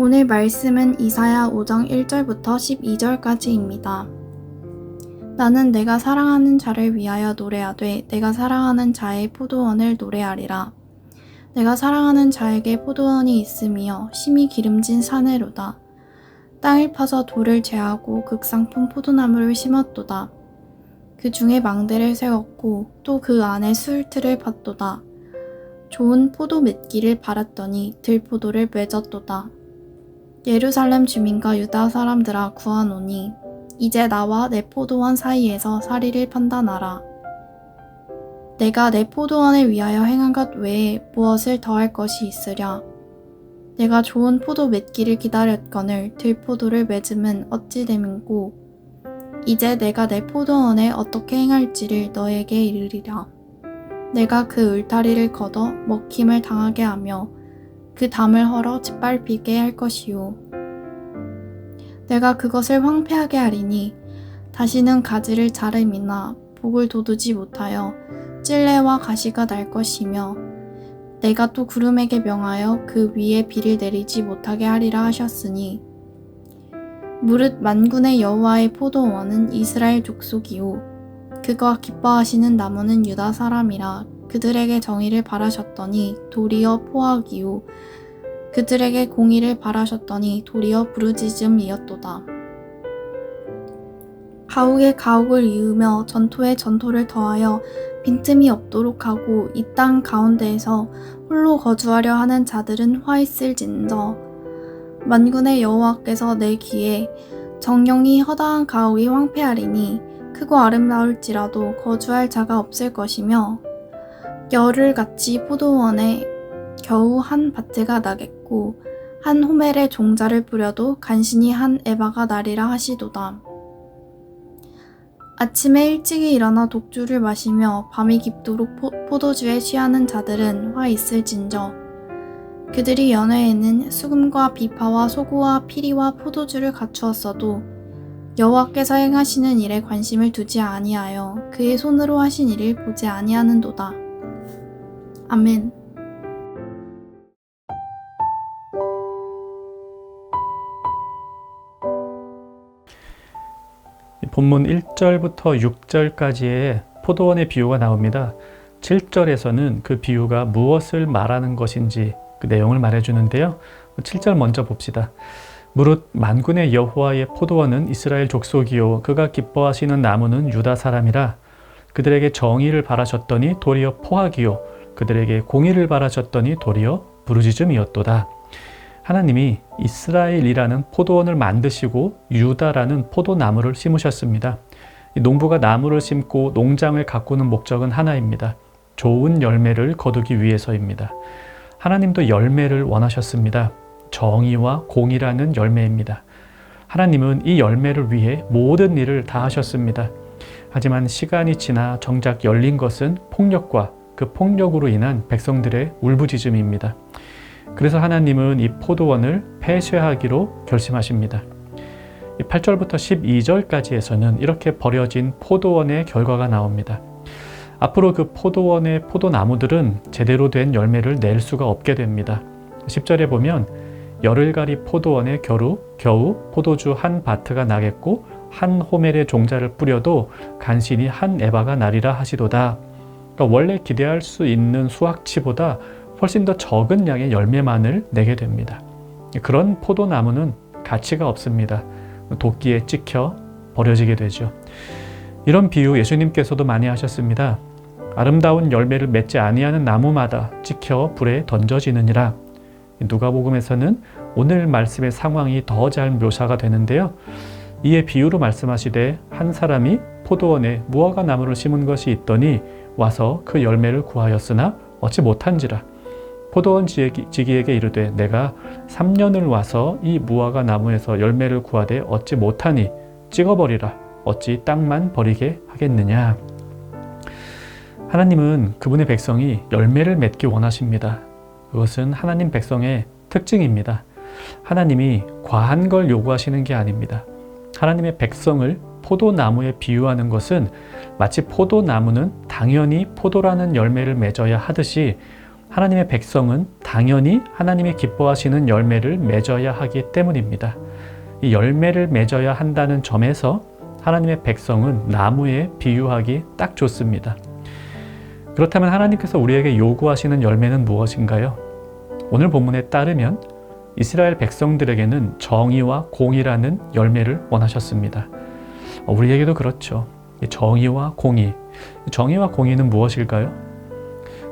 오늘 말씀은 이사야 5장 1절부터 12절까지입니다. 나는 내가 사랑하는 자를 위하여 노래하되 내가 사랑하는 자의 포도원을 노래하리라. 내가 사랑하는 자에게 포도원이 있으며 심히 기름진 사내로다. 땅을 파서 돌을 제하고 극상품 포도나무를 심었도다. 그 중에 망대를 세웠고 또 그 안에 수울틀을 팠도다. 좋은 포도 맺기를 바랐더니 들포도를 맺었도다. 예루살렘 주민과 유다 사람들아 구하노니 이제 나와 내 포도원 사이에서 사리를 판단하라. 내가 내 포도원을 위하여 행한 것 외에 무엇을 더할 것이 있으랴. 내가 좋은 포도 맺기를 기다렸거늘 들포도를 맺음은 어찌 됨인고 이제 내가 내 포도원에 어떻게 행할지를 너에게 이르리라. 내가 그 울타리를 걷어 먹힘을 당하게 하며 그 담을 헐어 짓밟히게 할 것이요. 내가 그것을 황폐하게 하리니 다시는 가지를 자름이나 복을 돋우지 못하여 찔레와 가시가 날 것이며 내가 또 구름에게 명하여 그 위에 비를 내리지 못하게 하리라 하셨으니 무릇 만군의 여호와의 포도원은 이스라엘 족속이요 그가 기뻐하시는 나무는 유다 사람이라. 그들에게 정의를 바라셨더니 도리어 포악이요 그들에게 공의를 바라셨더니 도리어 부르짖음이었도다. 가옥에 가옥을 이으며 전토에 전토를 더하여 빈틈이 없도록 하고 이 땅 가운데에서 홀로 거주하려 하는 자들은 화 있을진저. 만군의 여호와께서 내 귀에 정령이 허다한 가옥이 황폐하리니 크고 아름다울지라도 거주할 자가 없을 것이며 열흘같이 포도원에 겨우 한 바트가 나겠고 한 호멜의 종자를 뿌려도 간신히 한 에바가 나리라 하시도다. 아침에 일찍이 일어나 독주를 마시며 밤이 깊도록 포도주에 취하는 자들은 화 있을진저. 그들이 연회에는 수금과 비파와 소고와 피리와 포도주를 갖추었어도 여호와께서 행하시는 일에 관심을 두지 아니하여 그의 손으로 하신 일을 보지 아니하는도다. 아멘. 본문 1절부터 6절까지의 포도원의 비유가 나옵니다. 7절에서는 그 비유가 무엇을 말하는 것인지 그 내용을 말해주는데요. 7절 먼저 봅시다. 무릇 만군의 여호와의 포도원은 이스라엘 족속이요 그가 기뻐하시는 나무는 유다 사람이라. 그들에게 정의를 바라셨더니 도리어 포악이요 그들에게 공의를 바라셨더니 도리어 부르짖음이었도다. 하나님이 이스라엘이라는 포도원을 만드시고 유다라는 포도나무를 심으셨습니다. 농부가 나무를 심고 농장을 가꾸는 목적은 하나입니다. 좋은 열매를 거두기 위해서입니다. 하나님도 열매를 원하셨습니다. 정의와 공의라는 열매입니다. 하나님은 이 열매를 위해 모든 일을 다 하셨습니다. 하지만 시간이 지나 정작 열린 것은 폭력과 그 폭력으로 인한 백성들의 울부짖음입니다. 그래서 하나님은 이 포도원을 폐쇄하기로 결심하십니다. 8절부터 12절까지에서는 이렇게 버려진 포도원의 결과가 나옵니다. 앞으로 그 포도원의 포도나무들은 제대로 된 열매를 낼 수가 없게 됩니다. 10절에 보면 열흘가리 포도원에 겨우 포도주 한 바트가 나겠고 한 호멜의 종자를 뿌려도 간신히 한 에바가 나리라 하시도다. 그러니까 원래 기대할 수 있는 수확치보다 훨씬 더 적은 양의 열매만을 내게 됩니다. 그런 포도나무는 가치가 없습니다. 도끼에 찍혀 버려지게 되죠. 이런 비유 예수님께서도 많이 하셨습니다. 아름다운 열매를 맺지 아니하는 나무마다 찍혀 불에 던져지느니라. 누가복음에서는 오늘 말씀의 상황이 더 잘 묘사가 되는데요. 이에 비유로 말씀하시되 한 사람이 포도원에 무화과 나무를 심은 것이 있더니 와서 그 열매를 구하였으나 얻지 못한지라. 포도원 지기에게 이르되 내가 3년을 와서 이 무화과 나무에서 열매를 구하되 얻지 못하니 찍어버리라. 어찌 땅만 버리게 하겠느냐. 하나님은 그분의 백성이 열매를 맺기 원하십니다. 그것은 하나님 백성의 특징입니다. 하나님이 과한 걸 요구하시는 게 아닙니다. 하나님의 백성을 포도나무에 비유하는 것은 마치 포도나무는 당연히 포도라는 열매를 맺어야 하듯이 하나님의 백성은 당연히 하나님이 기뻐하시는 열매를 맺어야 하기 때문입니다. 이 열매를 맺어야 한다는 점에서 하나님의 백성은 나무에 비유하기 딱 좋습니다. 그렇다면 하나님께서 우리에게 요구하시는 열매는 무엇인가요? 오늘 본문에 따르면 이스라엘 백성들에게는 정의와 공의라는 열매를 원하셨습니다. 우리에게도 그렇죠. 정의와 공의. 정의와 공의는 무엇일까요?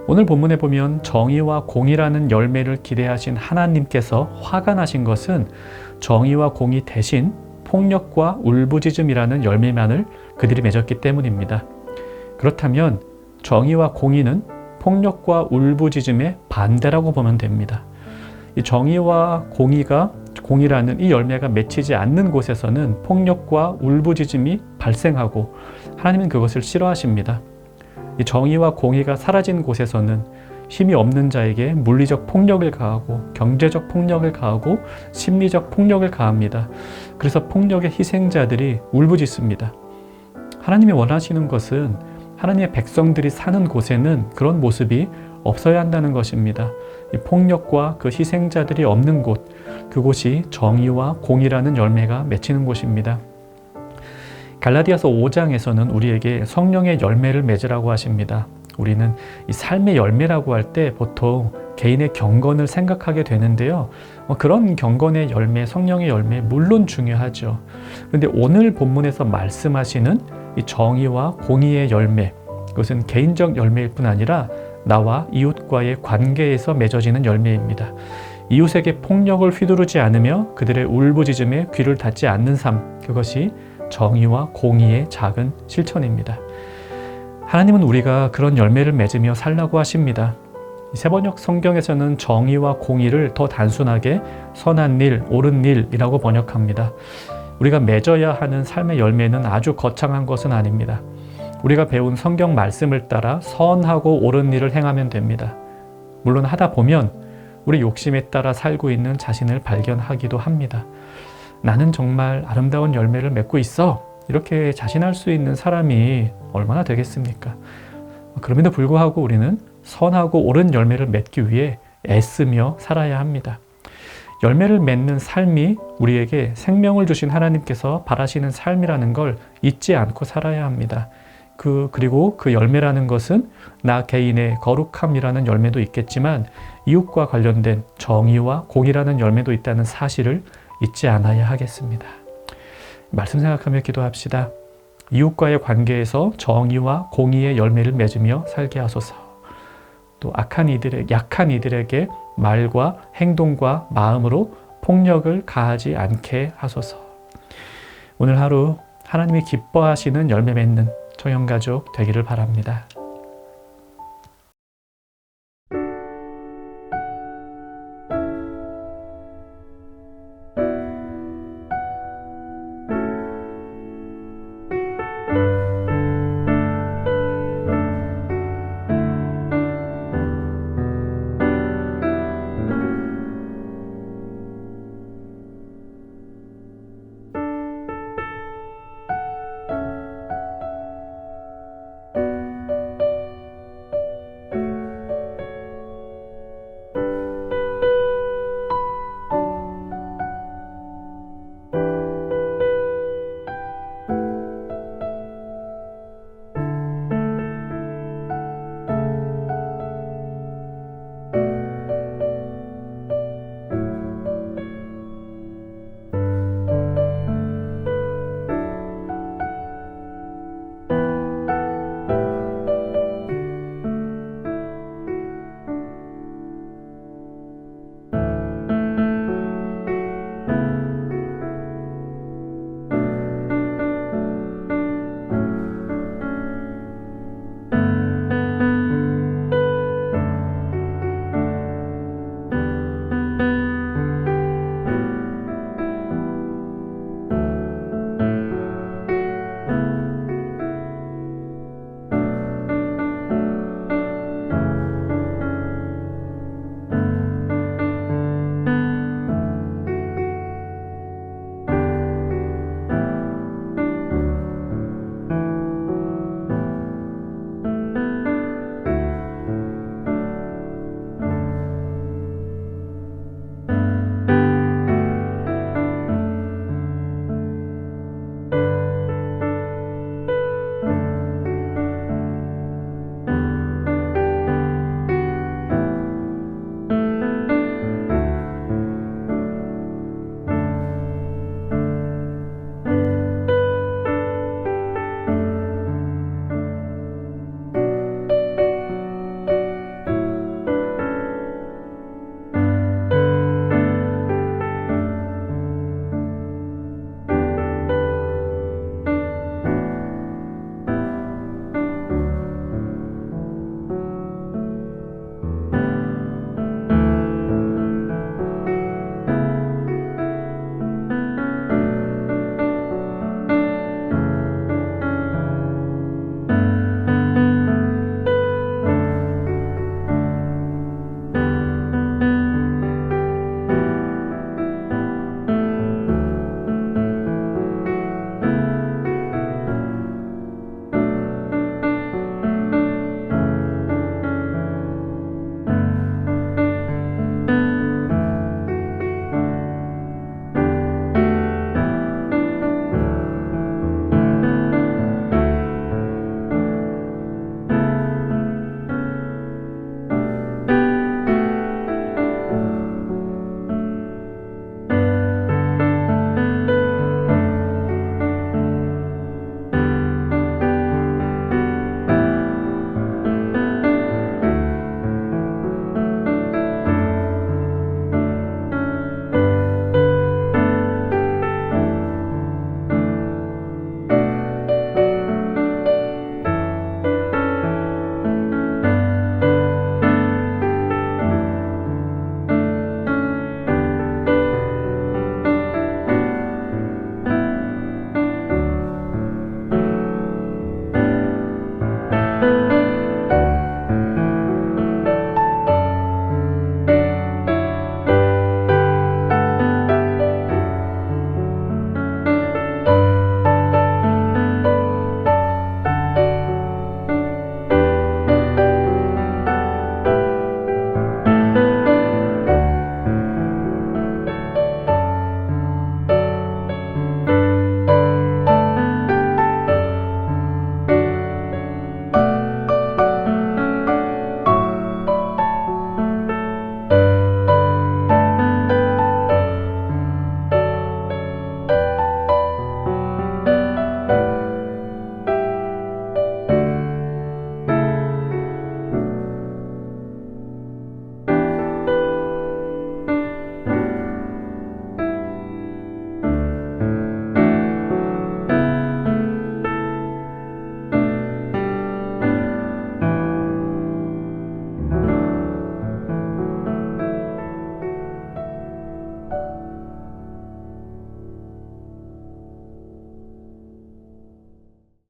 오늘 본문에 보면 정의와 공의라는 열매를 기대하신 하나님께서 화가 나신 것은 정의와 공의 대신 폭력과 울부짖음이라는 열매만을 그들이 맺었기 때문입니다. 그렇다면 정의와 공의는 폭력과 울부짖음의 반대라고 보면 됩니다. 이 정의와 공의라는 이 열매가 맺히지 않는 곳에서는 폭력과 울부짖음이 발생하고 하나님은 그것을 싫어하십니다. 이 정의와 공의가 사라진 곳에서는 힘이 없는 자에게 물리적 폭력을 가하고 경제적 폭력을 가하고 심리적 폭력을 가합니다. 그래서 폭력의 희생자들이 울부짖습니다. 하나님이 원하시는 것은 하나님의 백성들이 사는 곳에는 그런 모습이 없어야 한다는 것입니다. 이 폭력과 그 희생자들이 없는 곳, 그곳이 정의와 공의라는 열매가 맺히는 곳입니다. 갈라디아서 5장에서는 우리에게 성령의 열매를 맺으라고 하십니다. 우리는 이 삶의 열매라고 할 때 보통 개인의 경건을 생각하게 되는데요. 그런 경건의 열매, 성령의 열매 물론 중요하죠. 그런데 오늘 본문에서 말씀하시는 이 정의와 공의의 열매, 그것은 개인적 열매일 뿐 아니라 나와 이웃과의 관계에서 맺어지는 열매입니다. 이웃에게 폭력을 휘두르지 않으며 그들의 울부짖음에 귀를 닫지 않는 삶, 그것이 정의와 공의의 작은 실천입니다. 하나님은 우리가 그런 열매를 맺으며 살라고 하십니다. 세번역 성경에서는 정의와 공의를 더 단순하게 선한 일, 옳은 일이라고 번역합니다. 우리가 맺어야 하는 삶의 열매는 아주 거창한 것은 아닙니다. 우리가 배운 성경 말씀을 따라 선하고 옳은 일을 행하면 됩니다. 물론 하다 보면 우리 욕심에 따라 살고 있는 자신을 발견하기도 합니다. 나는 정말 아름다운 열매를 맺고 있어. 이렇게 자신할 수 있는 사람이 얼마나 되겠습니까? 그럼에도 불구하고 우리는 선하고 옳은 열매를 맺기 위해 애쓰며 살아야 합니다. 열매를 맺는 삶이 우리에게 생명을 주신 하나님께서 바라시는 삶이라는 걸 잊지 않고 살아야 합니다. 그리고 그 열매라는 것은 나 개인의 거룩함이라는 열매도 있겠지만 이웃과 관련된 정의와 공의라는 열매도 있다는 사실을 잊지 않아야 하겠습니다. 말씀 생각하며 기도합시다. 이웃과의 관계에서 정의와 공의의 열매를 맺으며 살게 하소서. 또 약한 이들에게 말과 행동과 마음으로 폭력을 가하지 않게 하소서. 오늘 하루 하나님이 기뻐하시는 열매 맺는 청년가족 되기를 바랍니다.